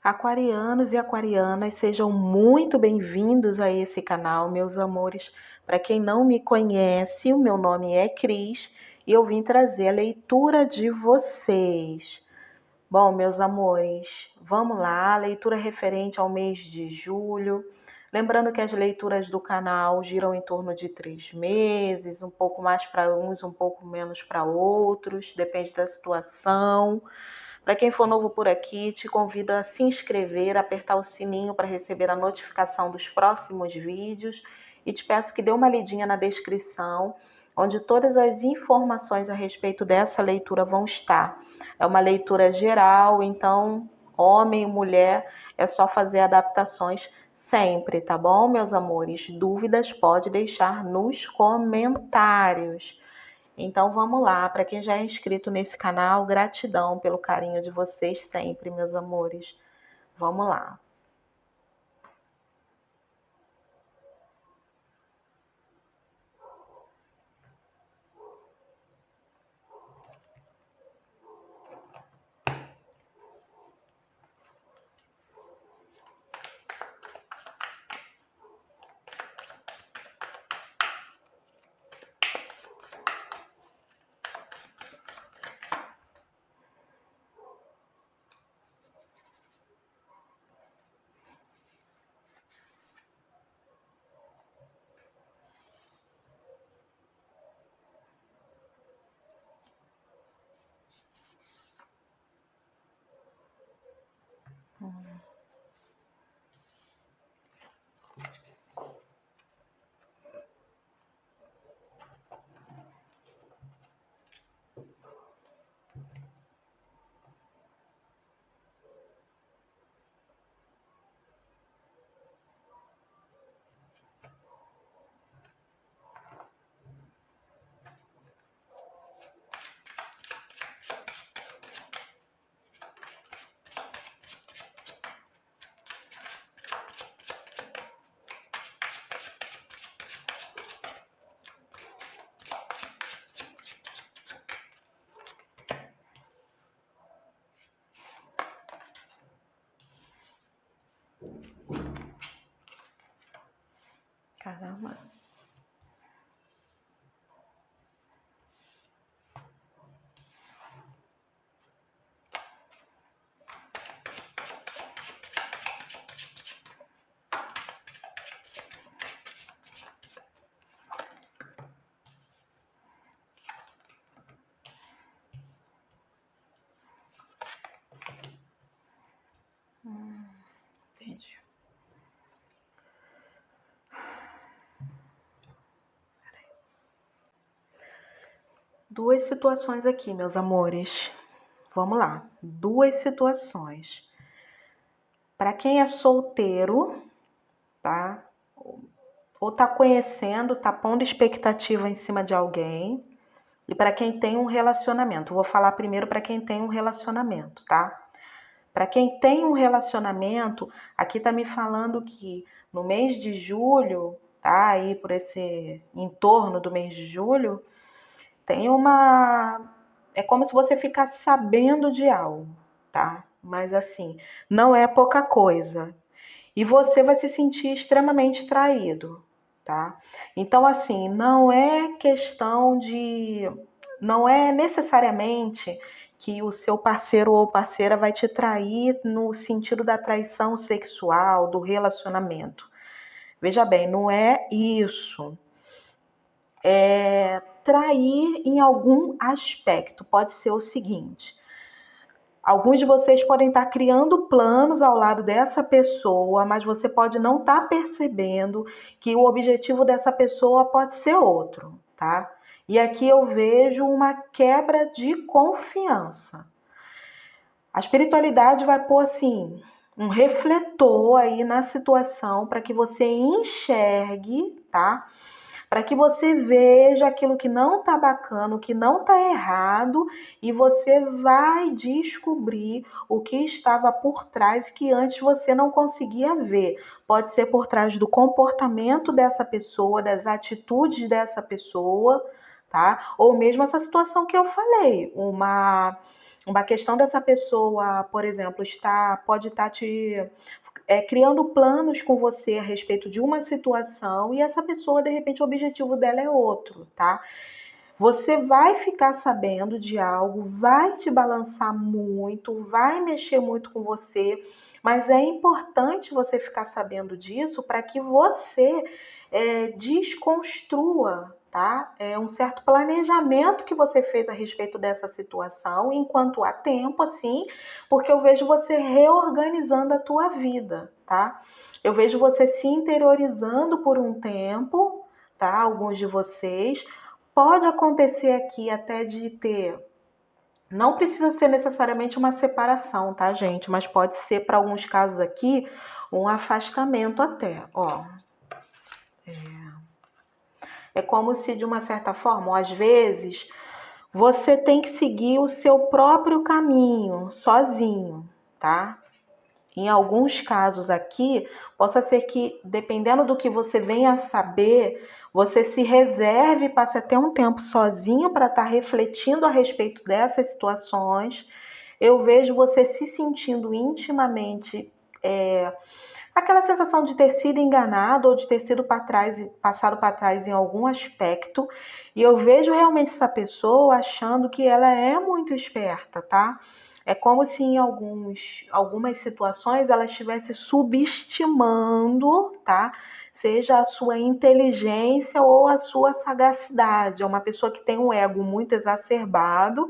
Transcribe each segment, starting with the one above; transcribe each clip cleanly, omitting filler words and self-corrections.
Aquarianos e aquarianas, sejam muito bem-vindos a esse canal, meus amores. Para quem não me conhece, o meu nome é Cris e eu vim trazer a leitura de vocês. Bom, meus amores, vamos lá, leitura referente ao mês de julho. Lembrando que as leituras do canal giram em torno de 3 meses, um pouco mais para uns, um pouco menos para outros, depende da situação. Para quem for novo por aqui, te convido a se inscrever, apertar o sininho para receber a notificação dos próximos vídeos e te peço que dê uma lidinha na descrição, onde todas as informações a respeito dessa leitura vão estar. É uma leitura geral, então homem e mulher é só fazer adaptações sempre, tá bom, meus amores? Dúvidas pode deixar nos comentários. Então vamos lá, para quem já é inscrito nesse canal, gratidão pelo carinho de vocês sempre, meus amores. Vamos lá. Caramba. Entendi. Duas situações aqui, meus amores. Vamos lá. Duas situações. Para quem é solteiro, tá? Ou tá conhecendo, tá pondo expectativa em cima de alguém. E para quem tem um relacionamento. Vou falar primeiro para quem tem um relacionamento, tá? Para quem tem um relacionamento, aqui tá me falando que no mês de julho, tá? Aí por esse entorno do mês de julho, tem uma... É como se você ficasse sabendo de algo, tá? Mas assim, não é pouca coisa. E você vai se sentir extremamente traído, tá? Então, assim, não é questão de... Não é necessariamente que o seu parceiro ou parceira vai te trair no sentido da traição sexual, do relacionamento. Veja bem, não é isso. É trair em algum aspecto. Pode ser o seguinte: alguns de vocês podem estar criando planos ao lado dessa pessoa, mas você pode não estar percebendo que o objetivo dessa pessoa pode ser outro, tá? E aqui eu vejo uma quebra de confiança. A espiritualidade vai pôr assim um refletor aí na situação para que você enxergue, tá? Para que você veja aquilo que não está bacana, o que não está errado, e você vai descobrir o que estava por trás que antes você não conseguia ver. Pode ser por trás do comportamento dessa pessoa, das atitudes dessa pessoa, tá? Ou mesmo essa situação que eu falei, Uma questão dessa pessoa, por exemplo, pode estar te criando planos com você a respeito de uma situação e essa pessoa, de repente, o objetivo dela é outro, tá? Você vai ficar sabendo de algo, vai te balançar muito, vai mexer muito com você, mas é importante você ficar sabendo disso para que você desconstrua, tá? É um certo planejamento que você fez a respeito dessa situação, enquanto há tempo, assim, porque eu vejo você reorganizando a tua vida, tá? Eu vejo você se interiorizando por um tempo, tá? Alguns de vocês. Pode acontecer aqui até de ter. Não precisa ser necessariamente uma separação, tá, gente? Mas pode ser, para alguns casos aqui, um afastamento até. Ó, é como se, de uma certa forma, ou às vezes, você tem que seguir o seu próprio caminho, sozinho, tá? Em alguns casos aqui, possa ser que, dependendo do que você venha a saber, você se reserve e passe até um tempo sozinho para estar refletindo a respeito dessas situações. Eu vejo você se sentindo intimamente aquela sensação de ter sido enganado ou de ter sido passado para trás em algum aspecto. E eu vejo realmente essa pessoa achando que ela é muito esperta, tá? É como se em algumas situações ela estivesse subestimando, tá? Seja a sua inteligência ou a sua sagacidade. É uma pessoa que tem um ego muito exacerbado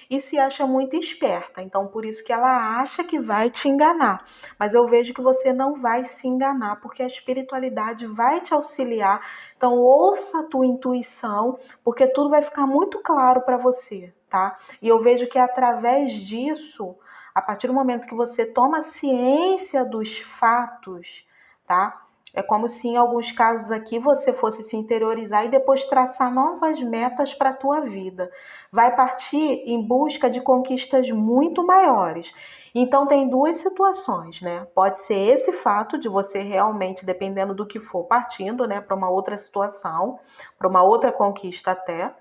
e se acha muito esperta. Então, por isso que ela acha que vai te enganar. Mas eu vejo que você não vai se enganar, porque a espiritualidade vai te auxiliar. Então, ouça a tua intuição, porque tudo vai ficar muito claro para você, tá? E eu vejo que através disso, a partir do momento que você toma ciência dos fatos, tá? É como se em alguns casos aqui você fosse se interiorizar e depois traçar novas metas para a tua vida. Vai partir em busca de conquistas muito maiores. Então tem duas situações, né? Pode ser esse fato de você realmente, dependendo do que for, partindo, né, para uma outra situação, para uma outra conquista até.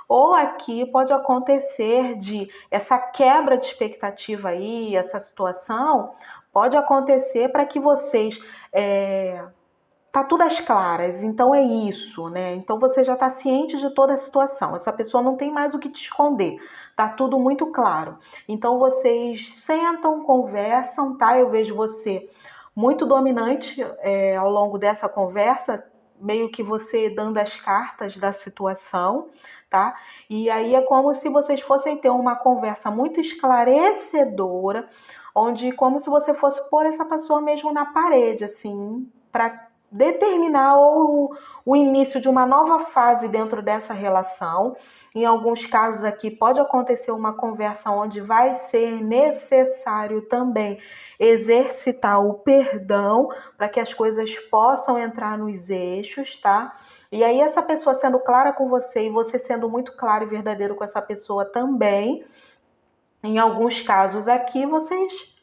Ou aqui pode acontecer de essa quebra de expectativa aí, essa situação, pode acontecer para que vocês tá tudo às claras, então é isso, né? Então você já está ciente de toda a situação. Essa pessoa não tem mais o que te esconder. Tá tudo muito claro. Então vocês sentam, conversam, tá? Eu vejo você muito dominante ao longo dessa conversa, meio que você dando as cartas da situação, tá? E aí é como se vocês fossem ter uma conversa muito esclarecedora, onde como se você fosse pôr essa pessoa mesmo na parede, assim, para determinar o início de uma nova fase dentro dessa relação. Em alguns casos aqui pode acontecer uma conversa onde vai ser necessário também exercitar o perdão para que as coisas possam entrar nos eixos, tá? E aí essa pessoa sendo clara com você e você sendo muito claro e verdadeiro com essa pessoa também, em alguns casos aqui vocês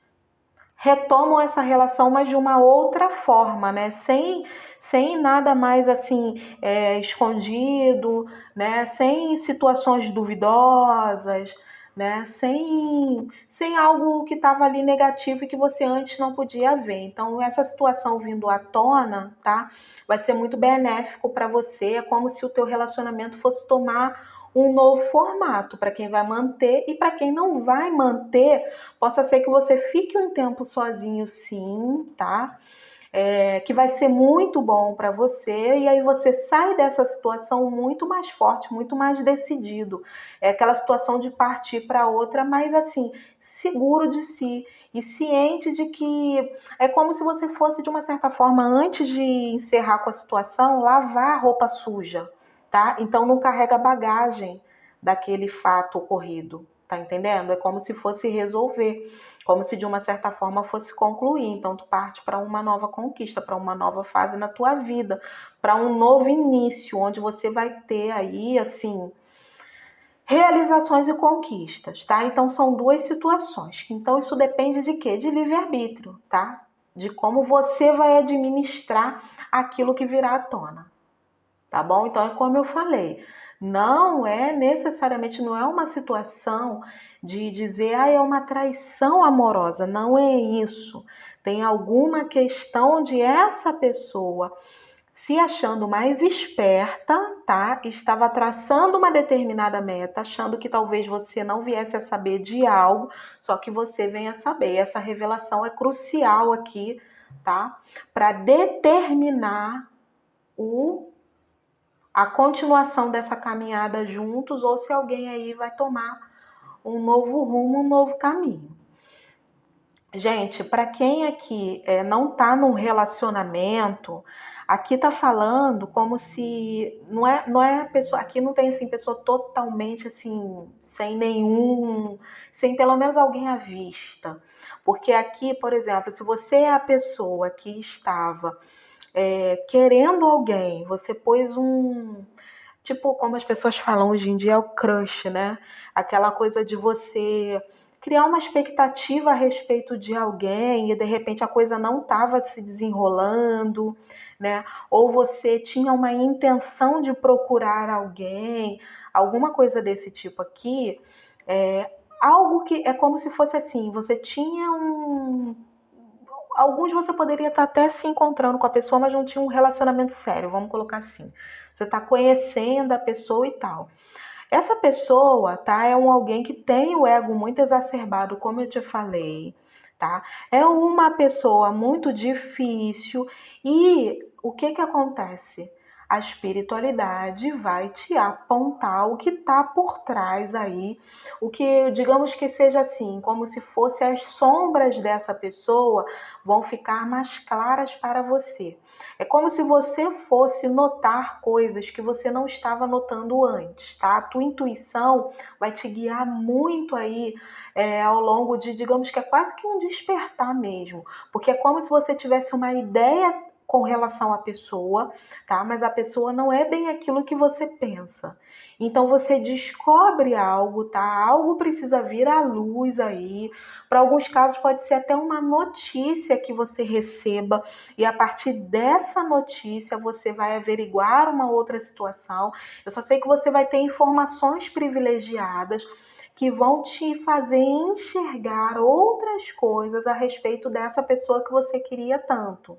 retomam essa relação, mas de uma outra forma, né? Sem nada mais assim escondido, né? Sem situações duvidosas, né? Sem algo que estava ali negativo e que você antes não podia ver. Então, essa situação vindo à tona, tá? Vai ser muito benéfico para você. É como se o teu relacionamento fosse tomar um novo formato para quem vai manter e para quem não vai manter, possa ser que você fique um tempo sozinho, sim, tá? Que vai ser muito bom para você e aí você sai dessa situação muito mais forte, muito mais decidido. É aquela situação de partir para outra, mas assim, seguro de si e ciente de que é como se você fosse, de uma certa forma, antes de encerrar com a situação, lavar a roupa suja, tá? Então não carrega bagagem daquele fato ocorrido, tá entendendo? É como se fosse resolver, como se de uma certa forma fosse concluir. Então tu parte para uma nova conquista, para uma nova fase na tua vida, para um novo início, onde você vai ter aí assim realizações e conquistas, tá? Então são duas situações. Então isso depende de quê? De livre-arbítrio, tá? De como você vai administrar aquilo que virá à tona. Tá bom? Então é como eu falei, não é necessariamente, não é uma situação de dizer, é uma traição amorosa. Não é isso. Tem alguma questão de essa pessoa se achando mais esperta, tá? Estava traçando uma determinada meta, achando que talvez você não viesse a saber de algo, só que você venha a saber. Essa revelação é crucial aqui, tá? Para determinar a continuação dessa caminhada juntos, ou se alguém aí vai tomar um novo rumo, um novo caminho. Gente, para quem aqui não está num relacionamento, aqui tá falando como se não é pessoa, aqui não tem assim pessoa totalmente assim sem pelo menos alguém à vista. Porque aqui, por exemplo, se você é a pessoa que estava querendo alguém, você pôs tipo, como as pessoas falam hoje em dia, é o crush, né? Aquela coisa de você criar uma expectativa a respeito de alguém e de repente a coisa não estava se desenrolando, né? Ou você tinha uma intenção de procurar alguém, alguma coisa desse tipo aqui, algo que é como se fosse assim, você tinha alguns você poderia estar até se encontrando com a pessoa, mas não tinha um relacionamento sério, vamos colocar assim. Você está conhecendo a pessoa e tal. Essa pessoa, tá, é alguém que tem o ego muito exacerbado, como eu te falei, tá? É uma pessoa muito difícil e o que que acontece? A espiritualidade vai te apontar o que está por trás aí, o que, digamos que seja assim, como se fosse as sombras dessa pessoa vão ficar mais claras para você. É como se você fosse notar coisas que você não estava notando antes, tá? A tua intuição vai te guiar muito aí ao longo de, digamos que é quase que um despertar mesmo, porque é como se você tivesse uma ideia com relação à pessoa, tá? Mas a pessoa não é bem aquilo que você pensa. Então você descobre algo, tá? Algo precisa vir à luz aí. Para alguns casos pode ser até uma notícia que você receba e a partir dessa notícia você vai averiguar uma outra situação. Eu só sei que você vai ter informações privilegiadas que vão te fazer enxergar outras coisas a respeito dessa pessoa que você queria tanto,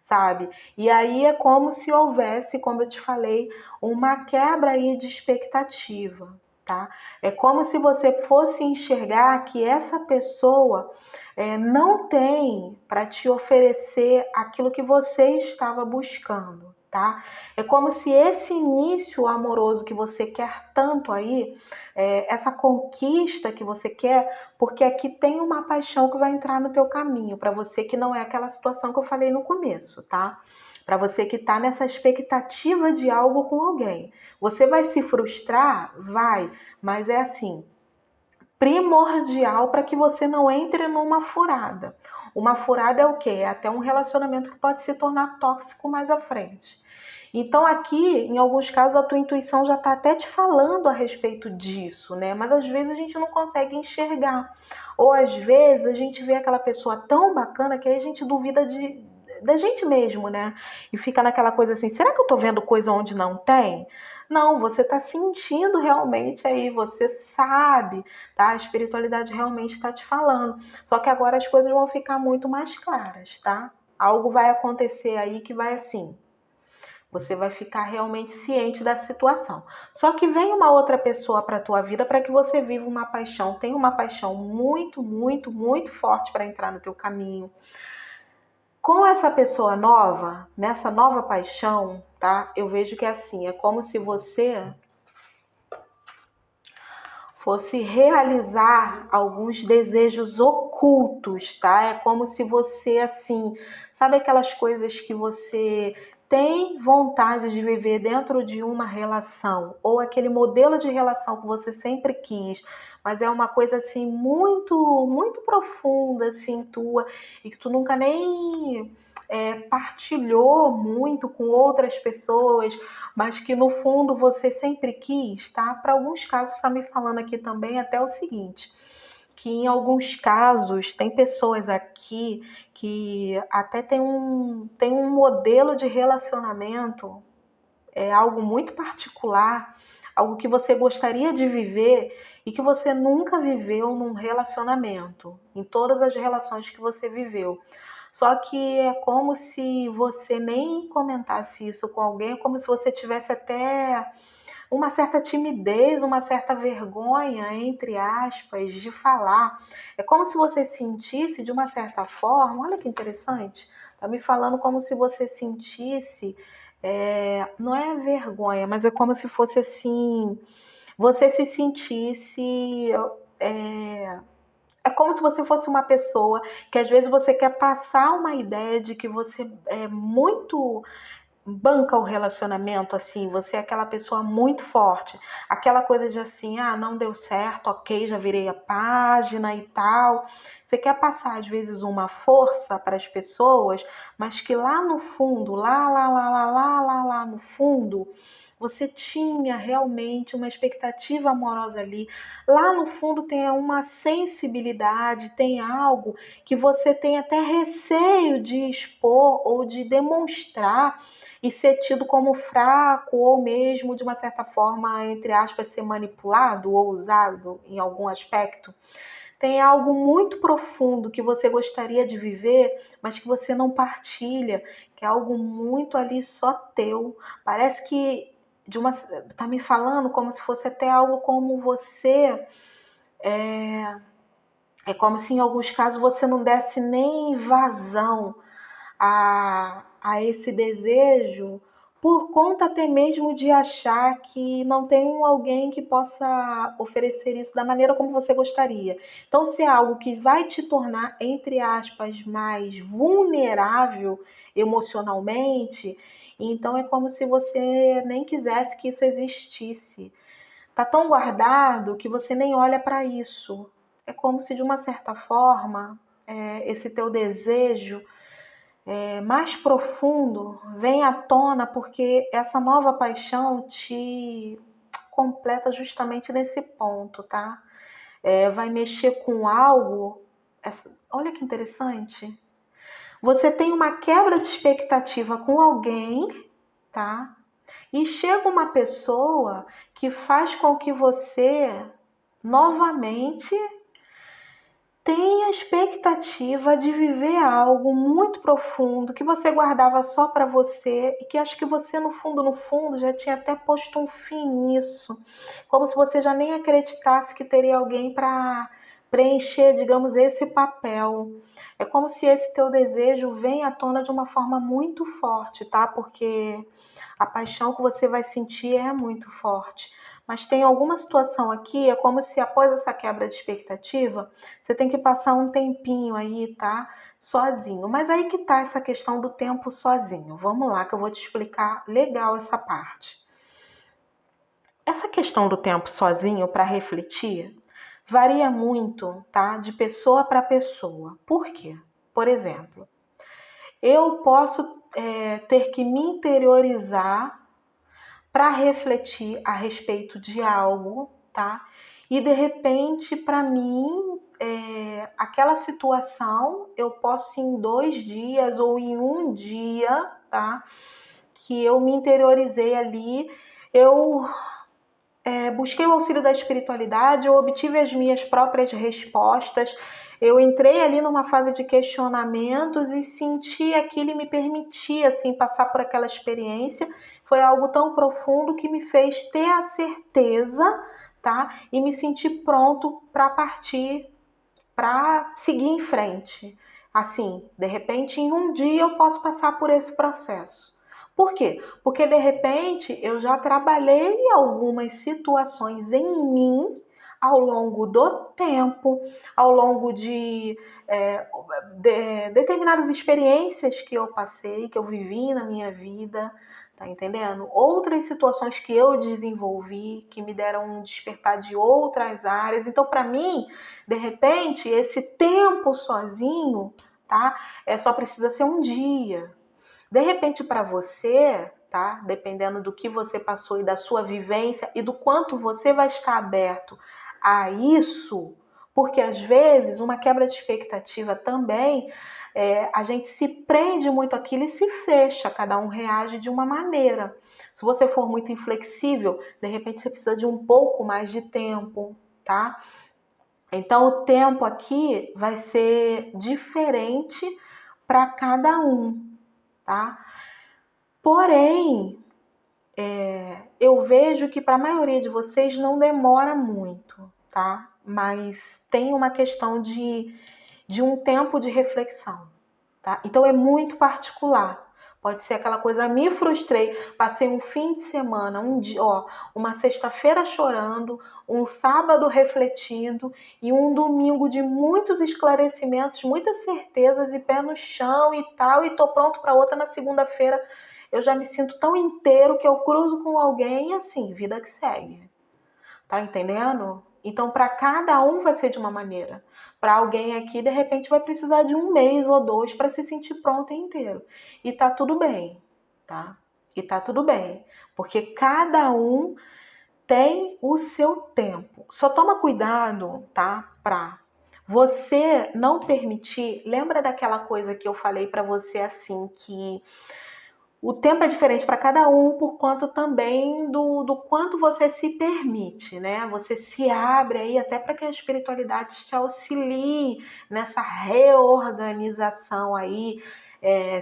sabe? E aí é como se houvesse, como eu te falei, uma quebra aí de expectativa, tá? É como se você fosse enxergar que essa pessoa não tem para te oferecer aquilo que você estava buscando, tá? É como se esse início amoroso que você quer tanto aí, essa conquista que você quer, porque aqui tem uma paixão que vai entrar no teu caminho, para você que não é aquela situação que eu falei no começo, tá? Para você que está nessa expectativa de algo com alguém. Você vai se frustrar? Vai, mas é assim, primordial para que você não entre numa furada. Uma furada é o quê? É até um relacionamento que pode se tornar tóxico mais à frente. Então aqui, em alguns casos, a tua intuição já está até te falando a respeito disso, né? Mas às vezes a gente não consegue enxergar. Ou às vezes a gente vê aquela pessoa tão bacana que aí a gente duvida da gente mesmo, né? E fica naquela coisa assim, será que eu tô vendo coisa onde não tem? Não, você está sentindo realmente aí, você sabe, tá? A espiritualidade realmente está te falando. Só que agora as coisas vão ficar muito mais claras, tá? Algo vai acontecer aí que vai assim, você vai ficar realmente ciente da situação. Só que vem uma outra pessoa para a tua vida para que você viva uma paixão. Tem uma paixão muito, muito, muito forte para entrar no teu caminho. Com essa pessoa nova, nessa nova paixão, tá? Eu vejo que é assim, é como se você fosse realizar alguns desejos ocultos, tá? É como se você, assim, sabe aquelas coisas que você tem vontade de viver dentro de uma relação, ou aquele modelo de relação que você sempre quis, mas é uma coisa assim muito, muito profunda, assim, tua, e que tu nunca nem partilhou muito com outras pessoas, mas que no fundo você sempre quis, tá? Para alguns casos, está me falando aqui também até o seguinte, que em alguns casos tem pessoas aqui que até tem um modelo de relacionamento, é algo muito particular, algo que você gostaria de viver e que você nunca viveu num relacionamento, em todas as relações que você viveu. Só que é como se você nem comentasse isso com alguém, é como se você tivesse até uma certa timidez, uma certa vergonha, entre aspas, de falar. É como se você sentisse de uma certa forma, olha que interessante, tá me falando como se você sentisse, não é vergonha, mas é como se fosse assim, você se sentisse. É, é como se você fosse uma pessoa que às vezes você quer passar uma ideia de que você é muito banca o relacionamento, assim, você é aquela pessoa muito forte, aquela coisa de assim, ah, não deu certo, ok, já virei a página e tal. Você quer passar às vezes uma força para as pessoas, mas que lá no fundo, lá no fundo, você tinha realmente uma expectativa amorosa ali. Lá no fundo tem uma sensibilidade, tem algo que você tem até receio de expor ou de demonstrar e ser tido como fraco ou mesmo, de uma certa forma, entre aspas, ser manipulado ou usado em algum aspecto. Tem algo muito profundo que você gostaria de viver, mas que você não partilha, que é algo muito ali só teu. Parece que tá me falando como se fosse até algo como você é como se em alguns casos você não desse nem vazão a esse desejo, por conta até mesmo de achar que não tem alguém que possa oferecer isso da maneira como você gostaria. Então, se é algo que vai te tornar, entre aspas, mais vulnerável emocionalmente, então é como se você nem quisesse que isso existisse. Tá tão guardado que você nem olha para isso. É como se, de uma certa forma, esse teu desejo mais profundo vem à tona porque essa nova paixão te completa justamente nesse ponto, tá? Vai mexer com algo. Olha que interessante. Você tem uma quebra de expectativa com alguém, tá? E chega uma pessoa que faz com que você novamente tem a expectativa de viver algo muito profundo que você guardava só para você e que acho que você no fundo já tinha até posto um fim nisso, como se você já nem acreditasse que teria alguém para preencher, digamos, esse papel. É como se esse teu desejo venha à tona de uma forma muito forte, tá? Porque a paixão que você vai sentir é muito forte. Mas tem alguma situação aqui, é como se após essa quebra de expectativa, você tem que passar um tempinho aí, tá? Sozinho. Mas aí que tá essa questão do tempo sozinho. Vamos lá, que eu vou te explicar legal essa parte. Essa questão do tempo sozinho para refletir varia muito, tá? De pessoa para pessoa. Por quê? Por exemplo, eu posso ter que me interiorizar para refletir a respeito de algo, tá? E de repente, para mim, aquela situação eu posso em 2 dias ou em um dia, tá? Que eu me interiorizei ali, eu busquei o auxílio da espiritualidade, eu obtive as minhas próprias respostas, eu entrei ali numa fase de questionamentos e senti aquilo e me permiti assim passar por aquela experiência. Foi algo tão profundo que me fez ter a certeza, tá? E me sentir pronto para partir, para seguir em frente. Assim, de repente, em um dia eu posso passar por esse processo. Por quê? Porque de repente eu já trabalhei algumas situações em mim ao longo do tempo, ao longo de determinadas experiências que eu passei, que eu vivi na minha vida, tá entendendo? Outras situações que eu desenvolvi, que me deram um despertar de outras áreas. Então, para mim, de repente, esse tempo sozinho, tá? Só precisa ser um dia. De repente, para você, tá? Dependendo do que você passou e da sua vivência e do quanto você vai estar aberto a isso, porque às vezes uma quebra de expectativa também, a gente se prende muito àquilo e se fecha, cada um reage de uma maneira. Se você for muito inflexível, de repente você precisa de um pouco mais de tempo, tá? Então, o tempo aqui vai ser diferente para cada um, tá? Porém, eu vejo que para a maioria de vocês não demora muito, tá? Mas tem uma questão de um tempo de reflexão, tá? Então é muito particular. Pode ser aquela coisa, me frustrei, passei um fim de semana, um dia, uma sexta-feira chorando, um sábado refletindo e um domingo de muitos esclarecimentos, muitas certezas e pé no chão e tal, e tô pronto para outra na segunda-feira. Eu já me sinto tão inteiro que eu cruzo com alguém e assim, vida que segue. Tá entendendo? Então, para cada um vai ser de uma maneira. Para alguém aqui, de repente, vai precisar de um mês ou dois para se sentir pronto e inteiro. E tá tudo bem, tá? E tá tudo bem. Porque cada um tem o seu tempo. Só toma cuidado, tá? Pra você não permitir. Lembra daquela coisa que eu falei para você assim, que o tempo é diferente para cada um, por quanto também do quanto você se permite, né? Você se abre aí até para que a espiritualidade te auxilie nessa reorganização aí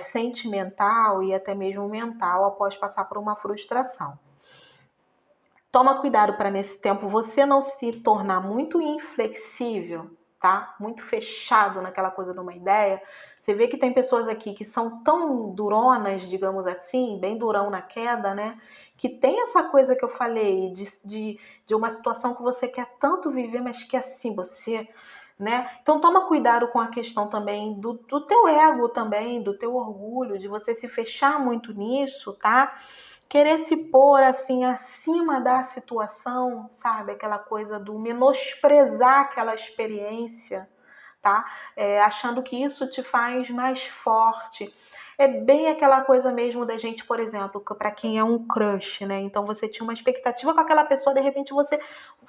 sentimental e até mesmo mental após passar por uma frustração. Toma cuidado para nesse tempo você não se tornar muito inflexível, tá? Muito fechado naquela coisa de uma ideia. Você vê que tem pessoas aqui que são tão duronas, digamos assim, bem durão na queda, né? Que tem essa coisa que eu falei de uma situação que você quer tanto viver, mas que assim, você, né? Então toma cuidado com a questão também do teu ego também, do teu orgulho, de você se fechar muito nisso, tá? Querer se pôr assim acima da situação, sabe? Aquela coisa do menosprezar aquela experiência, tá? Achando que isso te faz mais forte. É bem aquela coisa mesmo da gente, por exemplo, para quem é um crush, né? Então você tinha uma expectativa com aquela pessoa, de repente você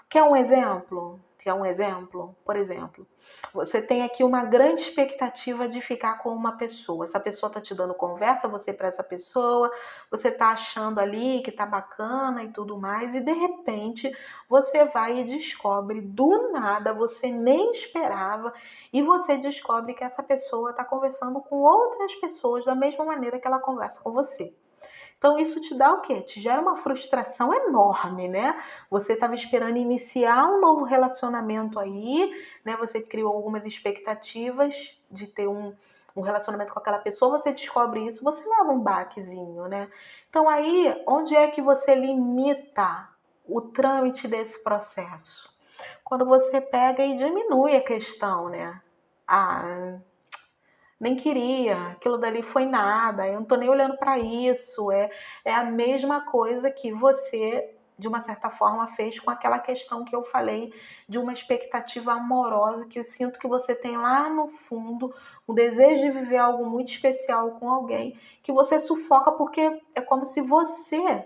quer um exemplo? Quer um exemplo? Por exemplo, você tem aqui uma grande expectativa de ficar com uma pessoa. Essa pessoa está te dando conversa, você para essa pessoa, você está achando ali que está bacana e tudo mais, e de repente você vai e descobre do nada, você nem esperava, e você descobre que essa pessoa está conversando com outras pessoas da mesma maneira que ela conversa com você. Então isso te dá o quê? Te gera uma frustração enorme, né? Você estava esperando iniciar um novo relacionamento aí, né? Você criou algumas expectativas de ter um relacionamento com aquela pessoa, você descobre isso, você leva um baquezinho, né? Então aí, onde é que você limita o trâmite desse processo? Quando você pega e diminui a questão, né? Ah, nem queria, aquilo dali foi nada, eu não tô nem olhando para isso. É a mesma coisa que você, de uma certa forma, fez com aquela questão que eu falei de uma expectativa amorosa que eu sinto que você tem lá no fundo, o desejo de viver algo muito especial com alguém, que você sufoca porque é como se você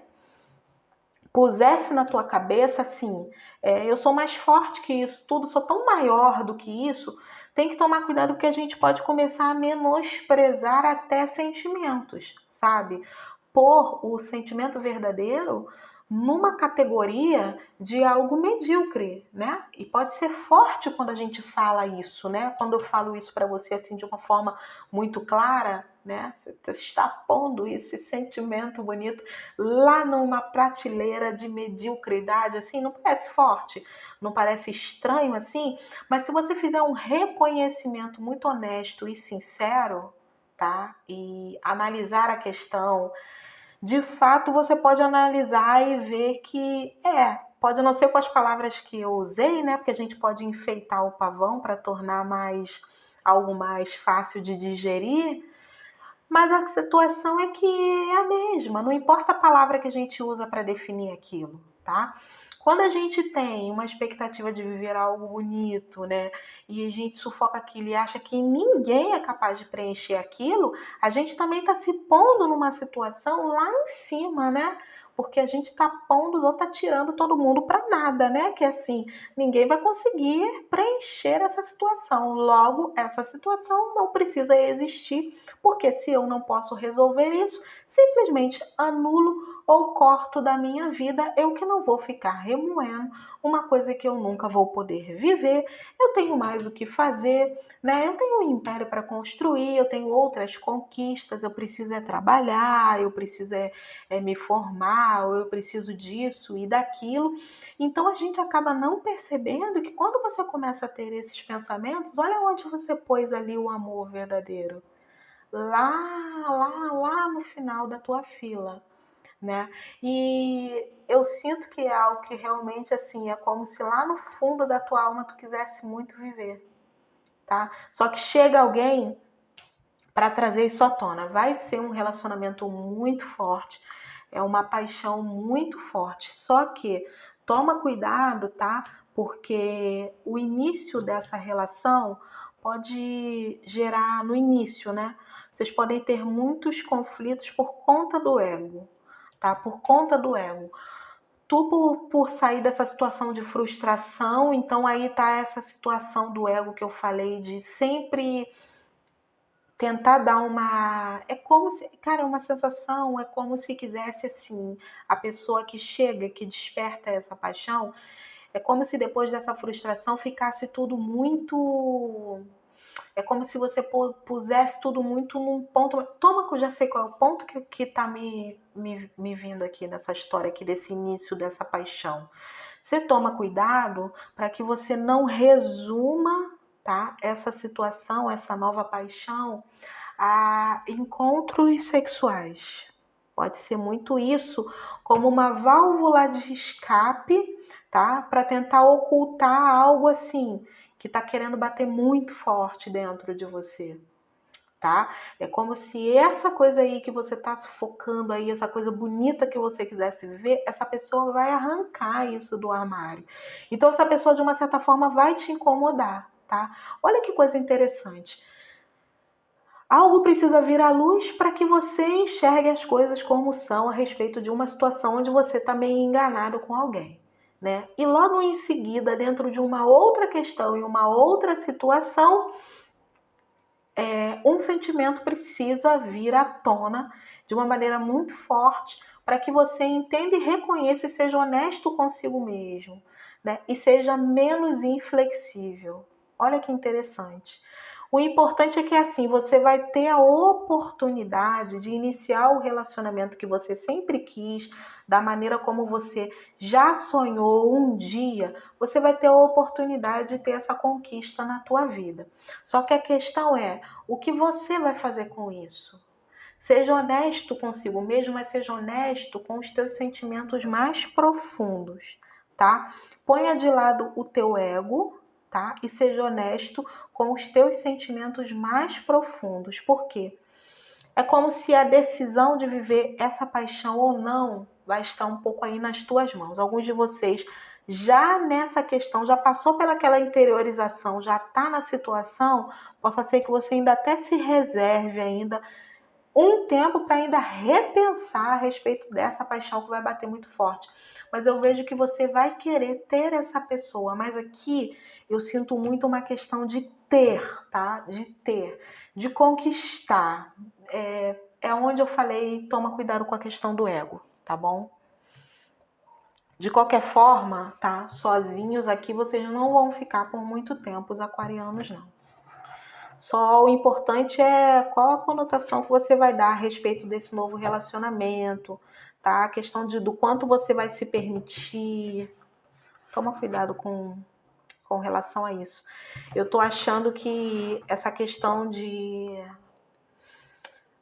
pusesse na tua cabeça assim, eu sou mais forte que isso tudo, sou tão maior do que isso, tem que tomar cuidado porque a gente pode começar a menosprezar até sentimentos, sabe? Pôr o sentimento verdadeiro numa categoria de algo medíocre, né? E pode ser forte quando a gente fala isso, né? Quando eu falo isso para você assim de uma forma muito clara, né? Você está pondo esse sentimento bonito lá numa prateleira de mediocridade, assim, não parece forte, não parece estranho assim, mas se você fizer um reconhecimento muito honesto e sincero, tá? E analisar a questão, de fato você pode analisar e ver que pode não ser com as palavras que eu usei, né? Porque a gente pode enfeitar o pavão para tornar algo mais fácil de digerir, mas a situação é que é a mesma, não importa a palavra que a gente usa para definir aquilo, tá? Quando a gente tem uma expectativa de viver algo bonito, né, e a gente sufoca aquilo e acha que ninguém é capaz de preencher aquilo, a gente também está se pondo numa situação lá em cima, né? Porque a gente está pondo, ou está tirando todo mundo para nada, né? Que assim, ninguém vai conseguir preencher essa situação. Logo, essa situação não precisa existir, porque se eu não posso resolver isso, simplesmente anulo ou corto da minha vida, eu que não vou ficar remoendo uma coisa que eu nunca vou poder viver. Eu tenho mais o que fazer, né? Eu tenho um império para construir, eu tenho outras conquistas, eu preciso trabalhar, eu preciso me formar, ou eu preciso disso e daquilo. Então a gente acaba não percebendo que quando você começa a ter esses pensamentos, olha onde você pôs ali o amor verdadeiro. Lá no final da tua fila, né? E eu sinto que é algo que realmente, assim, é como se lá no fundo da tua alma tu quisesse muito viver, tá? Só que chega alguém para trazer isso à tona. Vai ser um relacionamento muito forte, é uma paixão muito forte. Só que toma cuidado, tá? Porque o início dessa relação pode gerar no início, né? Vocês podem ter muitos conflitos por conta do ego, tá? Por conta do ego. Tu por sair dessa situação de frustração, então aí tá essa situação do ego que eu falei de sempre tentar dar uma. É como se. Cara, é uma sensação, é como se quisesse assim. A pessoa que chega, que desperta essa paixão, é como se depois dessa frustração ficasse tudo muito. É como se você pusesse tudo muito num ponto. Toma que eu já sei qual é o ponto que tá me vindo aqui nessa história, aqui desse início dessa paixão. Você toma cuidado para que você não resuma, tá, essa situação, essa nova paixão a encontros sexuais. Pode ser muito isso como uma válvula de escape, tá? Para tentar ocultar algo assim que está querendo bater muito forte dentro de você, tá? É como se essa coisa aí que você está sufocando aí, essa coisa bonita que você quisesse viver, essa pessoa vai arrancar isso do armário. Então essa pessoa de uma certa forma vai te incomodar, tá? Olha que coisa interessante. Algo precisa vir à luz para que você enxergue as coisas como são a respeito de uma situação onde você está meio enganado com alguém, né? E logo em seguida, dentro de uma outra questão e uma outra situação, um sentimento precisa vir à tona de uma maneira muito forte para que você entenda e reconheça e seja honesto consigo mesmo, né? E seja menos inflexível. Olha que interessante. O importante é que assim você vai ter a oportunidade de iniciar o relacionamento que você sempre quis, da maneira como você já sonhou um dia, você vai ter a oportunidade de ter essa conquista na tua vida. Só que a questão é, o que você vai fazer com isso? Seja honesto consigo mesmo, mas seja honesto com os teus sentimentos mais profundos, tá? Ponha de lado o teu ego, tá? E seja honesto com os teus sentimentos mais profundos. Por quê? É como se a decisão de viver essa paixão ou não vai estar um pouco aí nas tuas mãos. Alguns de vocês já nessa questão, já passou pelaquela interiorização, já está na situação, possa ser que você ainda até se reserve ainda um tempo para ainda repensar a respeito dessa paixão que vai bater muito forte. Mas eu vejo que você vai querer ter essa pessoa. Mas aqui eu sinto muito uma questão de ter, tá? De ter, de conquistar. É onde eu falei, toma cuidado com a questão do ego, tá bom? De qualquer forma, tá? Sozinhos aqui vocês não vão ficar por muito tempo, os aquarianos não. Só o importante é qual a conotação que você vai dar a respeito desse novo relacionamento, tá? A questão do quanto você vai se permitir. Toma cuidado com relação a isso. Eu tô achando que essa questão de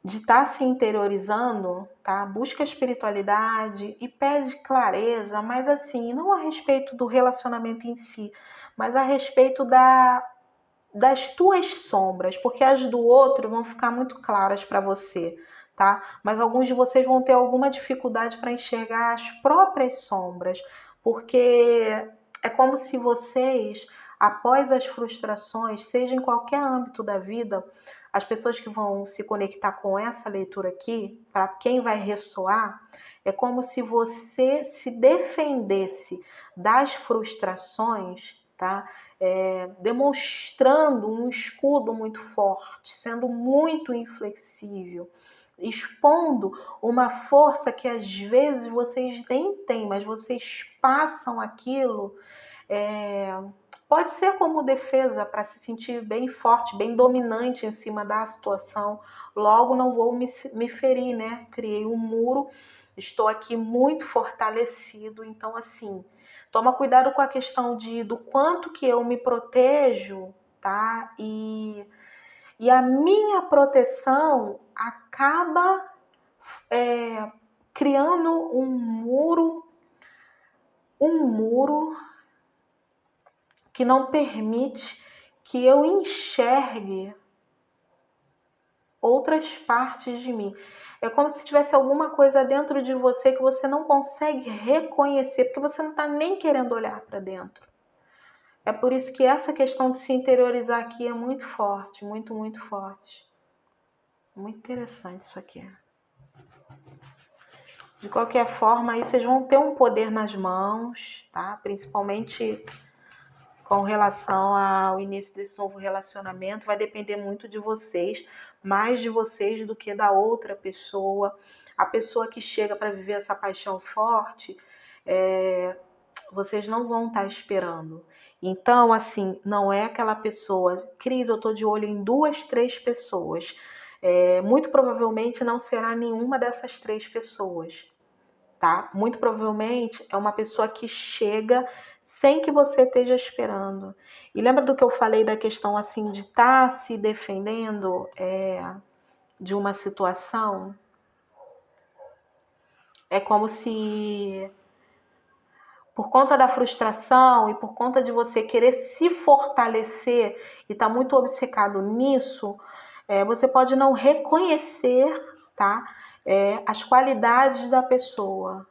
estar se interiorizando, tá? Busca a espiritualidade e pede clareza, mas assim, não a respeito do relacionamento em si, mas a respeito das tuas sombras, porque as do outro vão ficar muito claras para você, tá? Mas alguns de vocês vão ter alguma dificuldade para enxergar as próprias sombras, porque é como se vocês, após as frustrações, seja em qualquer âmbito da vida, as pessoas que vão se conectar com essa leitura aqui, para quem vai ressoar, é como se você se defendesse das frustrações, tá? Demonstrando um escudo muito forte, sendo muito inflexível, expondo uma força que às vezes vocês nem têm, mas vocês passam aquilo, pode ser como defesa para se sentir bem forte, bem dominante em cima da situação. Logo, não vou me ferir, né? Criei um muro, estou aqui muito fortalecido. Então, assim, toma cuidado com a questão do quanto que eu me protejo, tá? E a minha proteção acaba criando um muro que não permite que eu enxergue outras partes de mim. É como se tivesse alguma coisa dentro de você que você não consegue reconhecer, porque você não está nem querendo olhar para dentro. É por isso que essa questão de se interiorizar aqui é muito forte, muito, muito forte. Muito interessante isso aqui. De qualquer forma, aí vocês vão ter um poder nas mãos, tá? Principalmente com relação ao início desse novo relacionamento, vai depender muito de vocês, mais de vocês do que da outra pessoa. A pessoa que chega para viver essa paixão forte, vocês não vão estar esperando. Então, assim, não é aquela pessoa... Cris, eu estou de olho em 2, 3 pessoas. Muito provavelmente não será nenhuma dessas 3 pessoas, tá? Muito provavelmente é uma pessoa que chega sem que você esteja esperando. E lembra do que eu falei da questão assim de estar se defendendo de uma situação? É como se, por conta da frustração e por conta de você querer se fortalecer e estar muito obcecado nisso, você pode não reconhecer, tá? As qualidades da pessoa.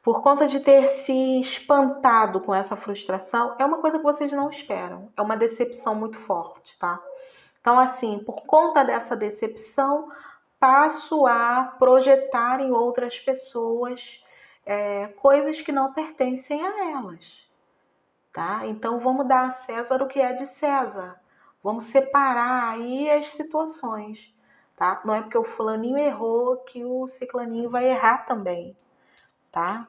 Por conta de ter se espantado com essa frustração, é uma coisa que vocês não esperam. É uma decepção muito forte, tá? Então, assim, por conta dessa decepção, passo a projetar em outras pessoas coisas que não pertencem a elas, tá? Então, vamos dar a César o que é de César. Vamos separar aí as situações, tá? Não é porque o fulaninho errou que o ciclaninho vai errar também, tá?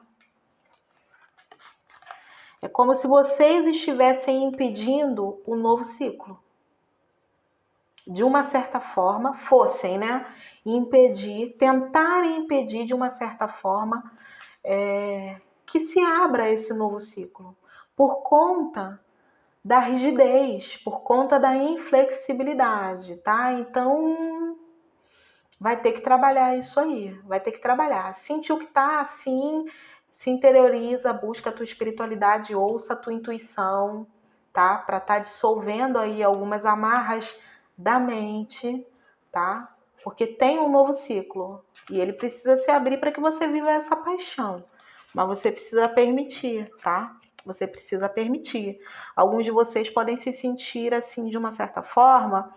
É como se vocês estivessem impedindo o novo ciclo. De uma certa forma, fossem, né? Impedir, tentarem impedir de uma certa forma que se abra esse novo ciclo. Por conta da rigidez, por conta da inflexibilidade, tá? Então, vai ter que trabalhar isso aí, vai ter que trabalhar. Sentiu que tá assim, se interioriza, busca a tua espiritualidade, ouça a tua intuição, tá? Para estar dissolvendo aí algumas amarras da mente, tá? Porque tem um novo ciclo e ele precisa se abrir para que você viva essa paixão. Mas você precisa permitir, tá? Você precisa permitir. Alguns de vocês podem se sentir assim de uma certa forma,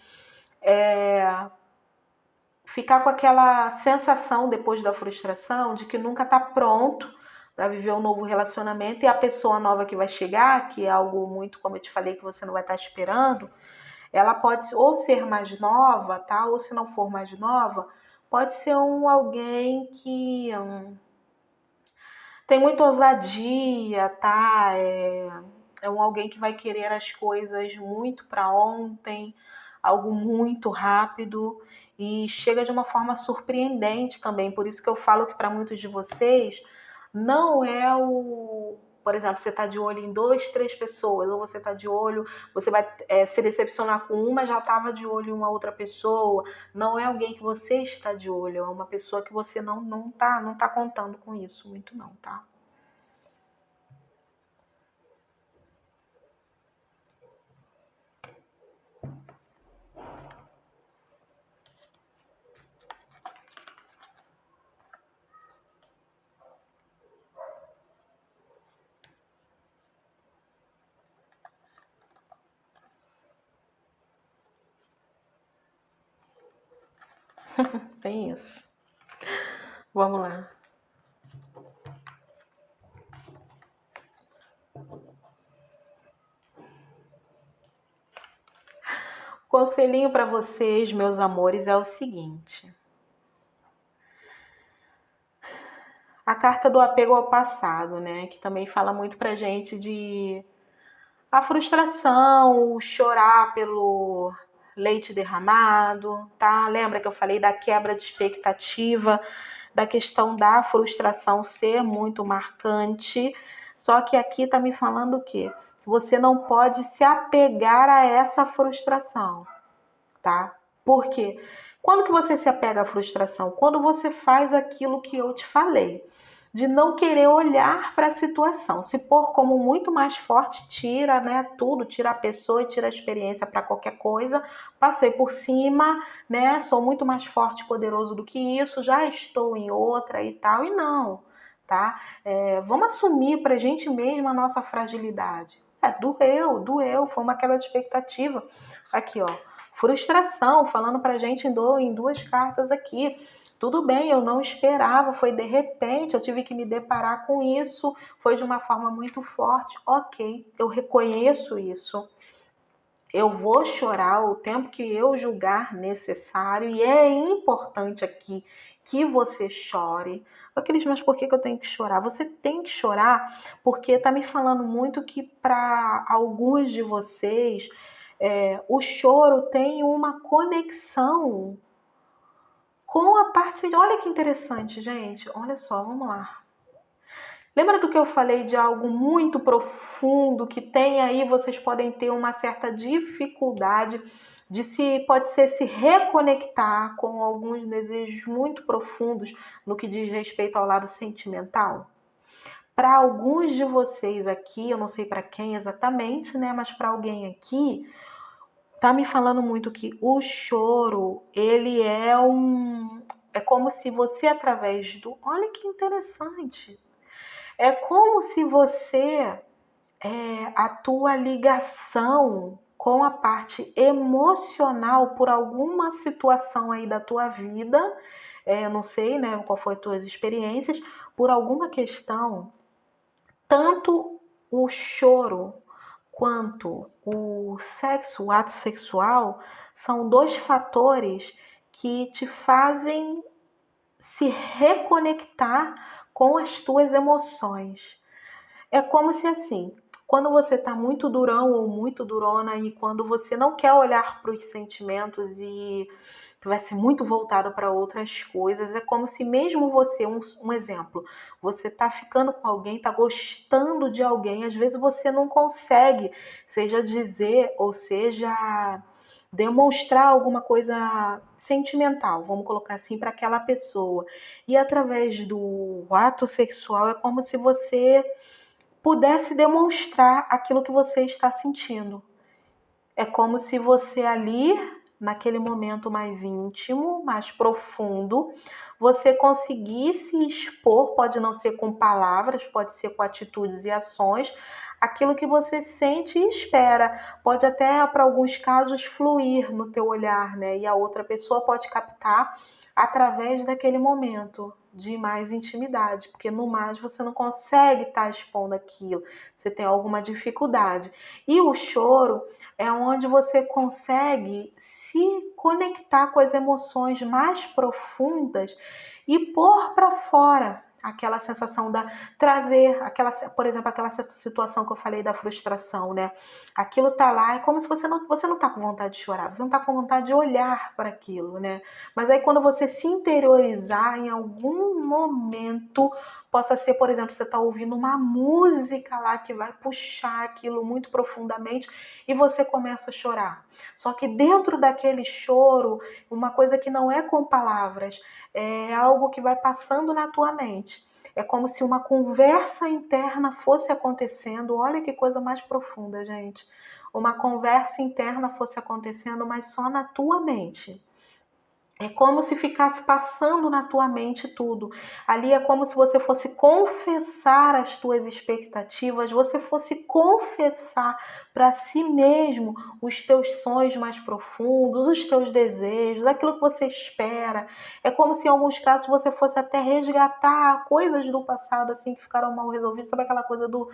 ficar com aquela sensação depois da frustração de que nunca está pronto para viver um novo relacionamento, e a pessoa nova que vai chegar, que é algo muito, como eu te falei, que você não vai estar esperando, ela pode ou ser mais nova, tá? Ou se não for mais nova, pode ser alguém que tem muita ousadia, tá? Alguém que vai querer as coisas muito para ontem, algo muito rápido, e chega de uma forma surpreendente também. Por isso que eu falo que para muitos de vocês não é por exemplo, você está de olho em 2, 3 pessoas, ou você está de olho, você vai se decepcionar com uma, já estava de olho em uma outra pessoa. Não é alguém que você está de olho, é uma pessoa que você não tá contando com isso muito não, tá? Tem isso. Vamos lá. Conselhinho para vocês, meus amores, é o seguinte. A carta do apego ao passado, né? Que também fala muito pra gente de a frustração, o chorar pelo leite derramado, tá? Lembra que eu falei da quebra de expectativa, da questão da frustração ser muito marcante. Só que aqui tá me falando o quê? Você não pode se apegar a essa frustração, tá? Por quê? Quando que você se apega à frustração? Quando você faz aquilo que eu te falei, de não querer olhar para a situação, se pôr como muito mais forte, tira, né, tudo, tira a pessoa e tira a experiência para qualquer coisa. Passei por cima, né? Sou muito mais forte e poderoso do que isso, já estou em outra e tal, e não, tá? Vamos assumir pra gente mesma a nossa fragilidade. Doeu, foi uma quebra de expectativa. Aqui, ó. Frustração, falando pra gente em duas cartas aqui. Tudo bem, eu não esperava, foi de repente, eu tive que me deparar com isso, foi de uma forma muito forte. Ok, eu reconheço isso. Eu vou chorar o tempo que eu julgar necessário e é importante aqui que você chore. Cris, mas por que eu tenho que chorar? Você tem que chorar porque tá me falando muito que para alguns de vocês o choro tem uma conexão com a parte. Olha que interessante, gente. Olha só, vamos lá. Lembra do que eu falei de algo muito profundo que tem aí, vocês podem ter uma certa dificuldade de pode ser se reconectar com alguns desejos muito profundos no que diz respeito ao lado sentimental? Para alguns de vocês aqui, eu não sei para quem exatamente, né, mas para alguém aqui, tá me falando muito que o choro, ele é como se você através do, olha que interessante. É como se você, a tua ligação com a parte emocional por alguma situação aí da tua vida, eu não sei, né, qual foi as tuas experiências, por alguma questão, tanto o choro quanto o sexo, o ato sexual, são dois fatores que te fazem se reconectar com as tuas emoções. É como se assim, quando você tá muito durão ou muito durona e quando você não quer olhar para os sentimentos e vai ser muito voltado para outras coisas, é como se mesmo você, um exemplo, você tá ficando com alguém, tá gostando de alguém, às vezes você não consegue, seja dizer ou seja demonstrar alguma coisa sentimental, vamos colocar assim, para aquela pessoa. E através do ato sexual é como se você pudesse demonstrar aquilo que você está sentindo. É como se você ali, naquele momento mais íntimo, mais profundo, você conseguisse expor, pode não ser com palavras, pode ser com atitudes e ações, aquilo que você sente e espera. Pode até, para alguns casos, fluir no teu olhar, né? E a outra pessoa pode captar através daquele momento de mais intimidade, porque no mais você não consegue estar expondo aquilo, você tem alguma dificuldade. E o choro é onde você consegue se conectar com as emoções mais profundas e pôr para fora aquela sensação da trazer aquela, por exemplo, aquela situação que eu falei da frustração, né? Aquilo tá lá, é como se você não tá com vontade de chorar, você não tá com vontade de olhar para aquilo, né? Mas aí quando você se interiorizar em algum momento, possa ser, por exemplo, você está ouvindo uma música lá que vai puxar aquilo muito profundamente e você começa a chorar. Só que dentro daquele choro, uma coisa que não é com palavras, é algo que vai passando na tua mente. É como se uma conversa interna fosse acontecendo. Olha que coisa mais profunda, gente. Uma conversa interna fosse acontecendo, mas só na tua mente. É como se ficasse passando na tua mente tudo. Ali é como se você fosse confessar as tuas expectativas, você fosse confessar para si mesmo os teus sonhos mais profundos, os teus desejos, aquilo que você espera. É como se em alguns casos você fosse até resgatar coisas do passado assim que ficaram mal resolvidas, sabe aquela coisa do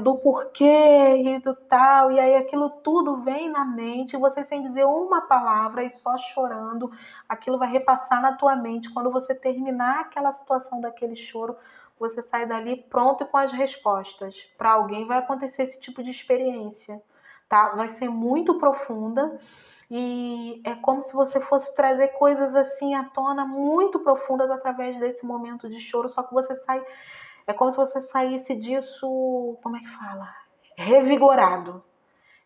do porquê e do tal, e aí aquilo tudo vem na mente, você sem dizer uma palavra e só chorando, aquilo vai repassar na tua mente. Quando você terminar aquela situação daquele choro, você sai dali pronto e com as respostas. Para alguém vai acontecer esse tipo de experiência, tá? Vai ser muito profunda e é como se você fosse trazer coisas assim à tona muito profundas através desse momento de choro, só que você sai, é como se você saísse disso, como é que fala? Revigorado.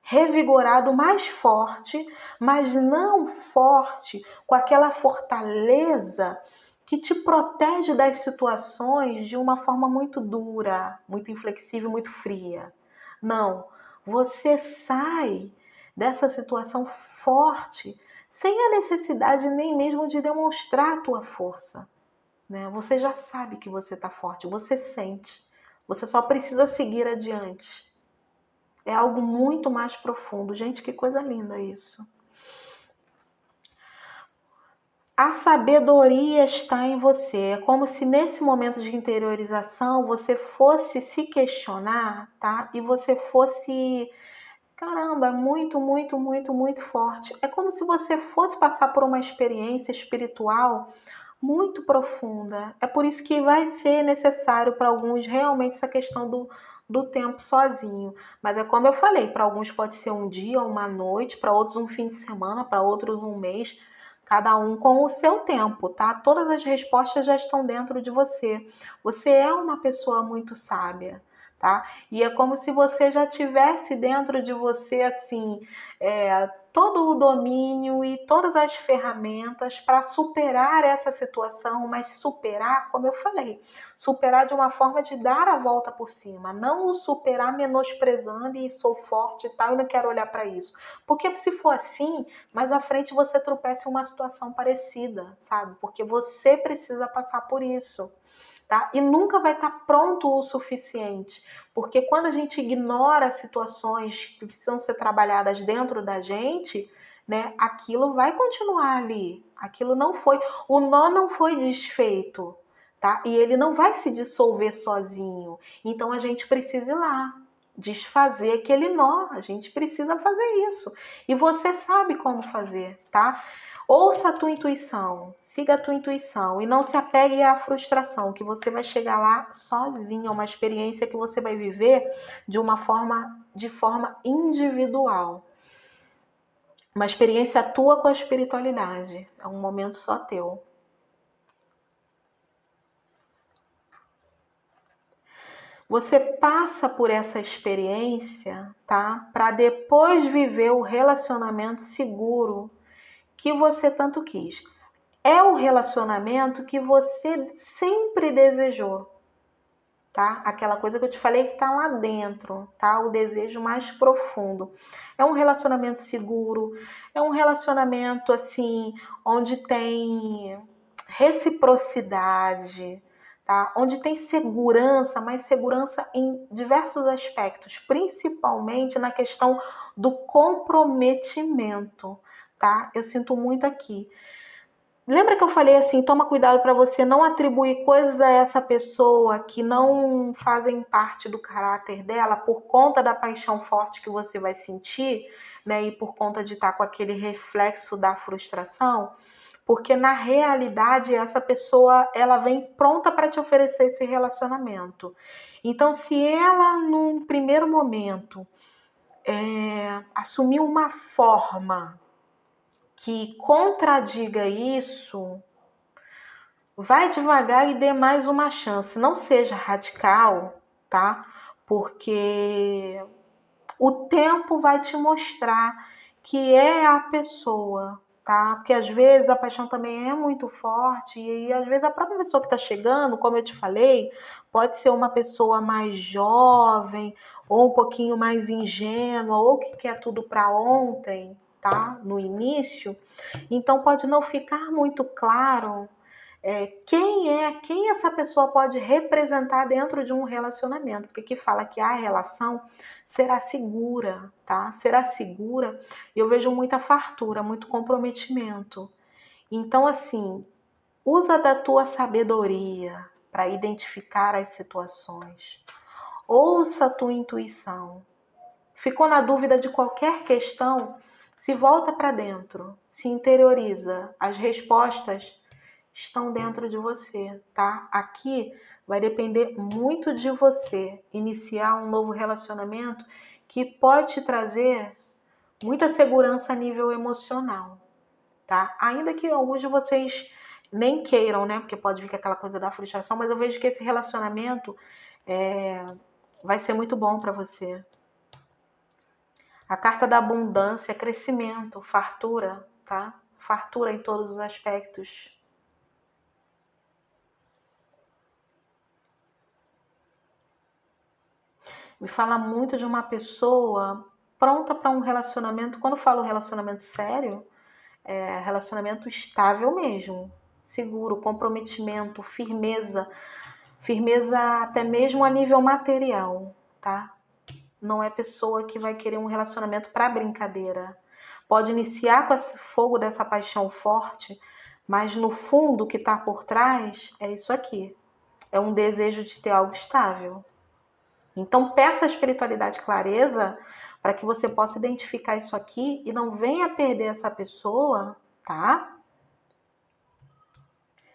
Revigorado, mais forte, mas não forte com aquela fortaleza que te protege das situações de uma forma muito dura, muito inflexível, muito fria. Não, você sai dessa situação forte, sem a necessidade nem mesmo de demonstrar a tua força, né? Você já sabe que você está forte, você sente. Você só precisa seguir adiante. É algo muito mais profundo. Gente, que coisa linda isso. A sabedoria está em você. É como se nesse momento de interiorização você fosse se questionar, tá? E você fosse, caramba, muito, muito, muito, muito forte. É como se você fosse passar por uma experiência espiritual muito profunda. É por isso que vai ser necessário para alguns realmente essa questão do tempo sozinho. Mas é como eu falei, para alguns pode ser um dia, uma noite, para outros um fim de semana, para outros um mês, cada um com o seu tempo, tá? Todas as respostas já estão dentro de você. Você é uma pessoa muito sábia, tá? E é como se você já tivesse dentro de você, assim, todo o domínio e todas as ferramentas para superar essa situação, mas superar, como eu falei, superar de uma forma de dar a volta por cima, não o superar menosprezando e sou forte e tal, e não quero olhar para isso. Porque se for assim, mais à frente você tropeça em uma situação parecida, sabe? Porque você precisa passar por isso. Tá? E nunca vai estar pronto o suficiente, porque quando a gente ignora situações que precisam ser trabalhadas dentro da gente, né, aquilo vai continuar ali, aquilo não foi, o nó não foi desfeito, tá? E ele não vai se dissolver sozinho, então a gente precisa ir lá, desfazer aquele nó, a gente precisa fazer isso, e você sabe como fazer, tá? Ouça a tua intuição, siga a tua intuição e não se apegue à frustração, que você vai chegar lá sozinho, é uma experiência que você vai viver de forma individual. Uma experiência tua com a espiritualidade, é um momento só teu. Você passa por essa experiência, tá? Para depois viver o relacionamento seguro que você tanto quis. É o relacionamento que você sempre desejou, tá? Aquela coisa que eu te falei que tá lá dentro, tá? O desejo mais profundo. É um relacionamento seguro, é um relacionamento assim, onde tem reciprocidade, tá? Onde tem segurança, mas segurança em diversos aspectos, principalmente na questão do comprometimento, tá? Eu sinto muito aqui. Lembra que eu falei assim, toma cuidado para você não atribuir coisas a essa pessoa que não fazem parte do caráter dela por conta da paixão forte que você vai sentir, né? E por conta de estar com aquele reflexo da frustração, porque na realidade essa pessoa ela vem pronta para te oferecer esse relacionamento. Então, se ela num primeiro momento assumir uma forma que contradiga isso, vai devagar e dê mais uma chance. Não seja radical, tá? Porque o tempo vai te mostrar que é a pessoa, tá? Porque às vezes a paixão também é muito forte e às vezes a própria pessoa que está chegando, como eu te falei, pode ser uma pessoa mais jovem ou um pouquinho mais ingênua ou que quer tudo para ontem, tá? No início. Então pode não ficar muito claro quem essa pessoa pode representar dentro de um relacionamento, porque aqui fala que a relação será segura, tá? Será segura. E eu vejo muita fartura, muito comprometimento. Então, assim, usa da tua sabedoria para identificar as situações. Ouça a tua intuição. Ficou na dúvida de qualquer questão? Se volta para dentro, se interioriza. As respostas estão dentro de você, tá? Aqui vai depender muito de você iniciar um novo relacionamento que pode te trazer muita segurança a nível emocional, tá? Ainda que alguns de vocês nem queiram, né? Porque pode vir com aquela coisa da frustração, mas eu vejo que esse relacionamento vai ser muito bom para você. A carta da abundância, crescimento, fartura, tá? Fartura em todos os aspectos. Me fala muito de uma pessoa pronta para um relacionamento. Quando eu falo relacionamento sério, é relacionamento estável mesmo. Seguro, comprometimento, firmeza. Firmeza até mesmo a nível material, tá? Não é pessoa que vai querer um relacionamento para brincadeira. Pode iniciar com esse fogo dessa paixão forte, mas no fundo o que está por trás é isso aqui. É um desejo de ter algo estável. Então peça a espiritualidade clareza para que você possa identificar isso aqui e não venha perder essa pessoa, tá?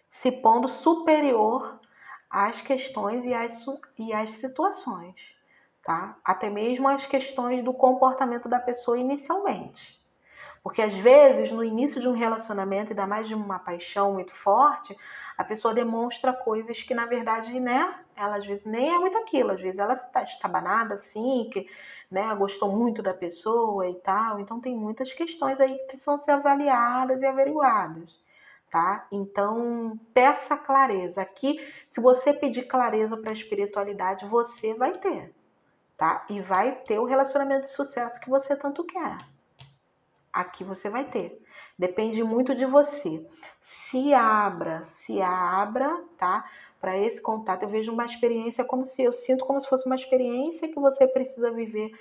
Se pondo superior às questões e às situações, tá? Até mesmo as questões do comportamento da pessoa inicialmente. Porque às vezes, no início de um relacionamento, ainda mais de uma paixão muito forte, a pessoa demonstra coisas que, na verdade, né, ela às vezes nem é muito aquilo, às vezes ela está estabanada assim, que, né, gostou muito da pessoa e tal. Então tem muitas questões aí que precisam ser avaliadas e averiguadas, tá? Então, peça clareza. Aqui, se você pedir clareza para a espiritualidade, você vai ter, tá? E vai ter o relacionamento de sucesso que você tanto quer. Aqui você vai ter. Depende muito de você. Se abra, tá? Para esse contato. Eu vejo uma experiência eu sinto como se fosse uma experiência que você precisa viver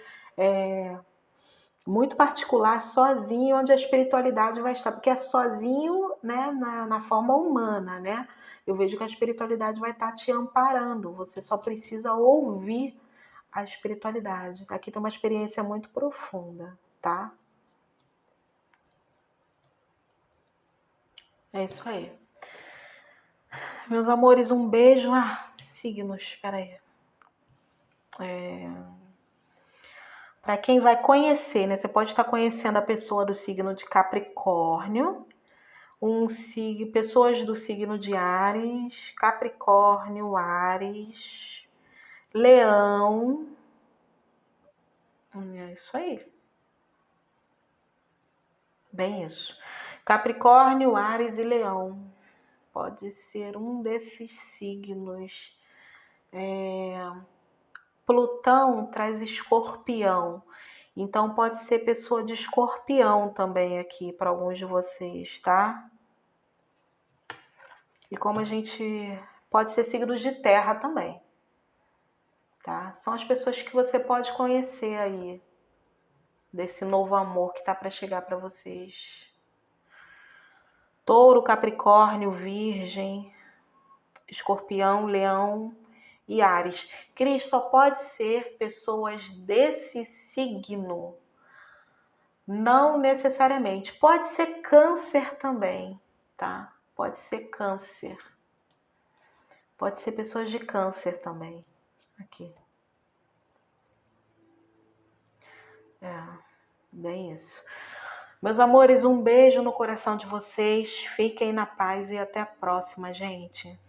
muito particular, sozinho, onde a espiritualidade vai estar. Porque é sozinho, né, na forma humana, né? Eu vejo que a espiritualidade vai estar te amparando. Você só precisa ouvir a espiritualidade. Aqui tem uma experiência muito profunda, tá? É isso aí. Meus amores, um beijo. Signos, espera aí. Para quem vai conhecer, né? Você pode estar conhecendo a pessoa do signo de Capricórnio, pessoas do signo de Áries, Capricórnio, Áries, Leão. É isso aí. Bem isso. Capricórnio, Áries e Leão. Pode ser um desses signos. Plutão traz Escorpião. Então pode ser pessoa de Escorpião também aqui para alguns de vocês, tá? E como a gente pode ser signos de terra também, tá? São as pessoas que você pode conhecer aí desse novo amor que tá para chegar para vocês. Touro, Capricórnio, Virgem, Escorpião, Leão e Áries. Cris, só pode ser pessoas desse signo. Não necessariamente. Pode ser Câncer também, tá? Pode ser Câncer. Pode ser pessoas de Câncer também. Aqui. Bem isso. Meus amores, um beijo no coração de vocês. Fiquem na paz e até a próxima, gente.